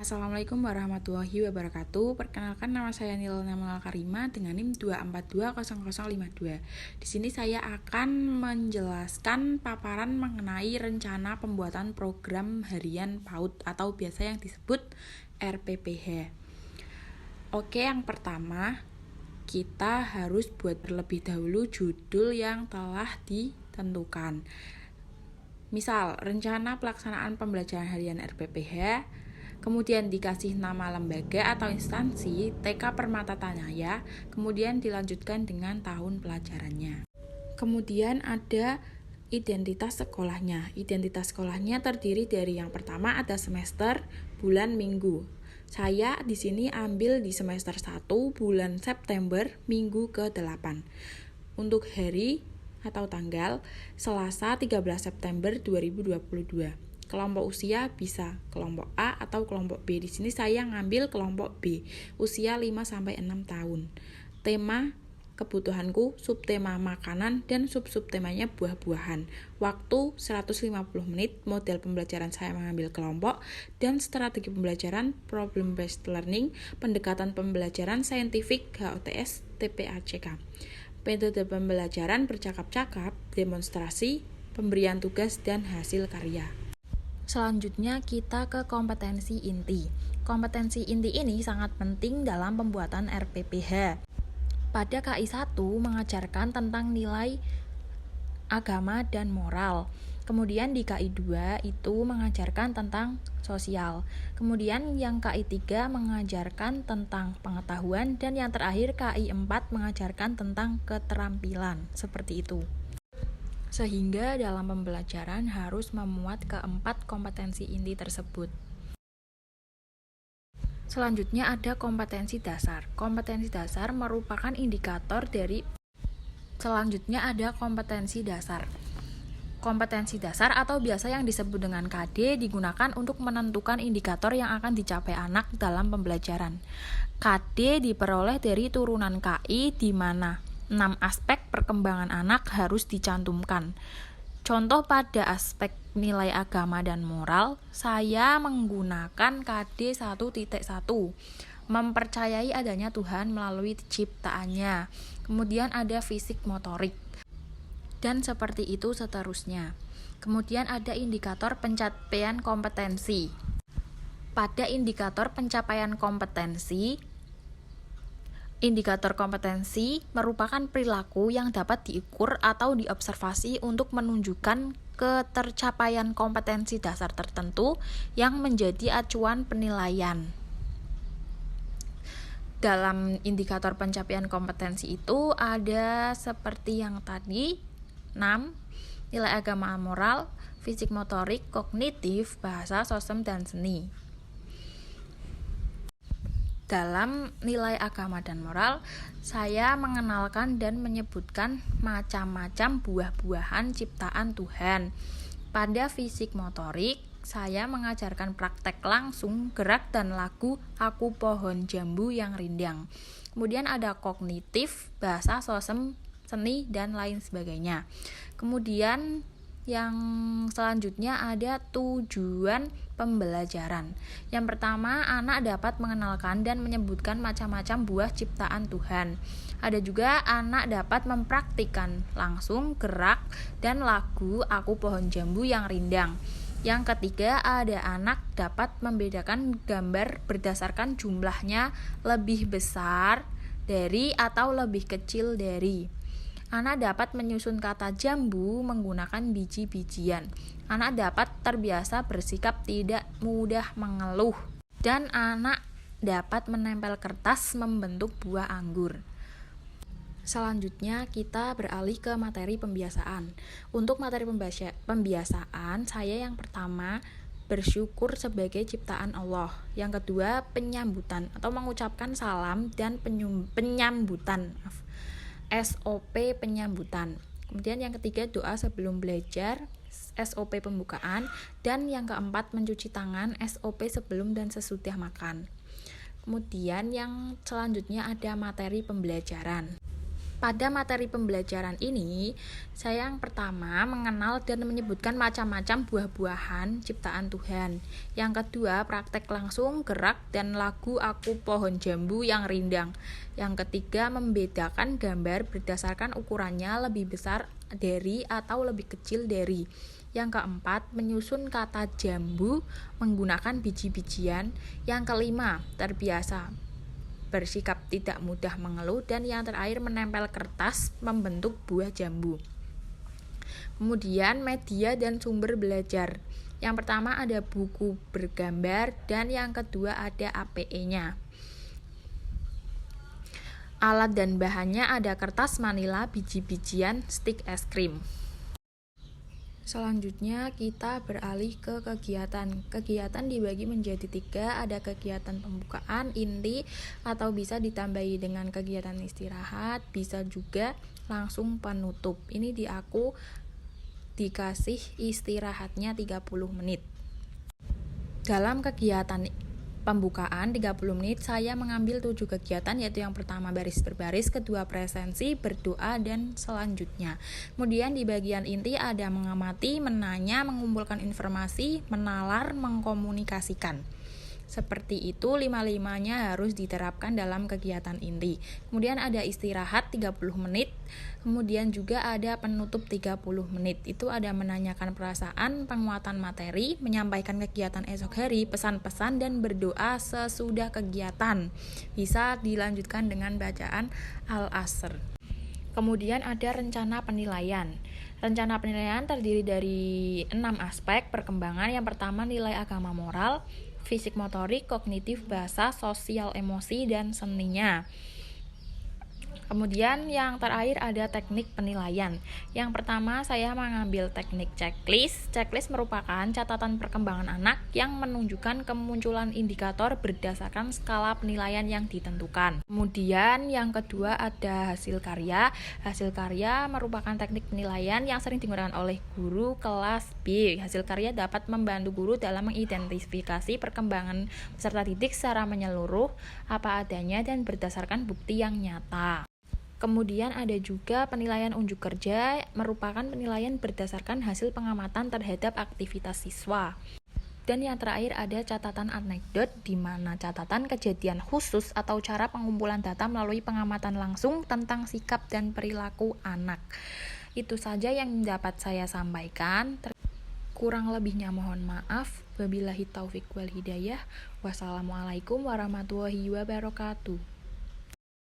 Assalamualaikum warahmatullahi wabarakatuh. Perkenalkan, nama saya Nilna Karima dengan NIM 2420052. Di sini saya akan menjelaskan paparan mengenai rencana pembuatan program harian PAUD atau biasa yang disebut RPPH. Oke, yang pertama kita harus buat terlebih dahulu judul yang telah ditentukan. Misal, rencana pelaksanaan pembelajaran harian RPPH, kemudian dikasih nama lembaga atau instansi, TK Permata Tanyaya, kemudian dilanjutkan dengan tahun pelajarannya. Kemudian ada identitas sekolahnya. Identitas sekolahnya terdiri dari yang pertama ada semester, bulan, minggu. Saya di sini ambil di semester 1 bulan September minggu ke-8. Untuk hari atau tanggal Selasa 13 September 2022. Kelompok usia bisa kelompok A atau kelompok B. Di sini saya ngambil kelompok B, usia 5-6 tahun. Tema kebutuhanku subtema makanan dan sub-subtemanya buah-buahan. Waktu 150 menit, model pembelajaran saya mengambil kelompok, dan strategi pembelajaran problem based learning, pendekatan pembelajaran saintifik HOTS TPACK. Metode pembelajaran bercakap-cakap, demonstrasi, pemberian tugas, dan hasil karya. Selanjutnya kita ke kompetensi inti. Kompetensi inti ini sangat penting dalam pembuatan RPPH. Pada KI 1 mengajarkan tentang nilai agama dan moral. Kemudian di KI 2 itu mengajarkan tentang sosial. Kemudian yang KI 3 mengajarkan tentang pengetahuan, dan yang terakhir KI 4 mengajarkan tentang keterampilan. Seperti itu. Sehingga dalam pembelajaran harus memuat keempat kompetensi inti tersebut. Selanjutnya ada kompetensi dasar. Kompetensi dasar merupakan indikator dari selanjutnya ada kompetensi dasar. Kompetensi dasar atau biasa yang disebut dengan KD digunakan untuk menentukan indikator yang akan dicapai anak dalam pembelajaran. KD diperoleh dari turunan KI di mana 6 aspek perkembangan anak harus dicantumkan. Contoh pada aspek nilai agama dan moral, saya menggunakan KD 1.1, mempercayai adanya Tuhan melalui ciptaannya. Kemudian ada fisik motorik, dan seperti itu seterusnya. Kemudian ada indikator pencapaian kompetensi. Pada indikator pencapaian kompetensi, indikator kompetensi merupakan perilaku yang dapat diukur atau diobservasi untuk menunjukkan ketercapaian kompetensi dasar tertentu yang menjadi acuan penilaian. Dalam indikator pencapaian kompetensi itu ada seperti yang tadi, 6, nilai agama moral, fisik motorik, kognitif, bahasa, sosial, dan seni. Dalam nilai agama dan moral, saya mengenalkan dan menyebutkan macam-macam buah-buahan ciptaan Tuhan. Pada fisik motorik, saya mengajarkan praktek langsung, gerak dan lagu Aku Pohon Jambu yang Rindang. Kemudian ada kognitif, bahasa, sosial, seni, dan lain sebagainya. Kemudian yang selanjutnya ada tujuan pembelajaran. Yang pertama, anak dapat mengenalkan dan menyebutkan macam-macam buah ciptaan Tuhan. Ada juga anak dapat mempraktikkan langsung gerak dan lagu Aku Pohon Jambu yang Rindang. Yang ketiga, ada anak dapat membedakan gambar berdasarkan jumlahnya lebih besar dari atau lebih kecil dari. Anak dapat menyusun kata jambu menggunakan biji-bijian. Anak dapat terbiasa bersikap tidak mudah mengeluh. Dan anak dapat menempel kertas membentuk buah anggur. Selanjutnya kita beralih ke materi pembiasaan. Untuk materi pembiasaan, saya yang pertama bersyukur sebagai ciptaan Allah. Yang kedua, penyambutan atau mengucapkan salam dan penyambutan. SOP penyambutan. Kemudian yang ketiga, doa sebelum belajar, SOP pembukaan, dan yang keempat, mencuci tangan, SOP sebelum dan sesudah makan. Kemudian yang selanjutnya ada materi pembelajaran. Pada materi pembelajaran ini, saya yang pertama mengenal dan menyebutkan macam-macam buah-buahan ciptaan Tuhan. Yang kedua, praktek langsung gerak dan lagu Aku Pohon Jambu yang Rindang. Yang ketiga, membedakan gambar berdasarkan ukurannya lebih besar dari atau lebih kecil dari. Yang keempat, menyusun kata jambu menggunakan biji-bijian. Yang kelima, terbiasa bersikap tidak mudah mengeluh, dan yang terakhir menempel kertas membentuk buah jambu. Kemudian media dan sumber belajar. Yang pertama ada buku bergambar dan yang kedua ada APE-nya. Alat dan bahannya ada kertas manila, biji-bijian, stik es krim. Selanjutnya kita beralih ke kegiatan. Kegiatan dibagi menjadi 3, ada kegiatan pembukaan, inti, atau bisa ditambahi dengan kegiatan istirahat, bisa juga langsung penutup. Ini di aku dikasih istirahatnya 30 menit. Dalam kegiatan pembukaan 30 menit saya mengambil 7 kegiatan, yaitu yang pertama baris berbaris, kedua presensi, berdoa, dan selanjutnya. Kemudian di bagian inti ada mengamati, menanya, mengumpulkan informasi, menalar, mengkomunikasikan. Seperti itu 5-5-nya harus diterapkan dalam kegiatan inti. Kemudian ada istirahat 30 menit. Kemudian juga ada penutup 30 menit. Itu ada menanyakan perasaan, penguatan materi, menyampaikan kegiatan esok hari, pesan-pesan, dan berdoa sesudah kegiatan. Bisa dilanjutkan dengan bacaan Al-Asr. Kemudian ada rencana penilaian. Rencana penilaian terdiri dari 6 aspek perkembangan. Yang pertama nilai agama moral, fisik motorik, kognitif, bahasa, sosial emosi, dan seninya. Kemudian yang terakhir ada teknik penilaian. Yang pertama saya mengambil teknik checklist. Checklist merupakan catatan perkembangan anak yang menunjukkan kemunculan indikator berdasarkan skala penilaian yang ditentukan. Kemudian yang kedua ada hasil karya. Hasil karya merupakan teknik penilaian yang sering digunakan oleh guru kelas B. Hasil karya dapat membantu guru dalam mengidentifikasi perkembangan peserta didik secara menyeluruh, apa adanya, dan berdasarkan bukti yang nyata. Kemudian ada juga penilaian unjuk kerja, merupakan penilaian berdasarkan hasil pengamatan terhadap aktivitas siswa. Dan yang terakhir ada catatan anekdot, di mana catatan kejadian khusus atau cara pengumpulan data melalui pengamatan langsung tentang sikap dan perilaku anak. Itu saja yang dapat saya sampaikan. Kurang lebihnya mohon maaf. Wabillahi taufik wal hidayah. Wassalamualaikum warahmatullahi wabarakatuh.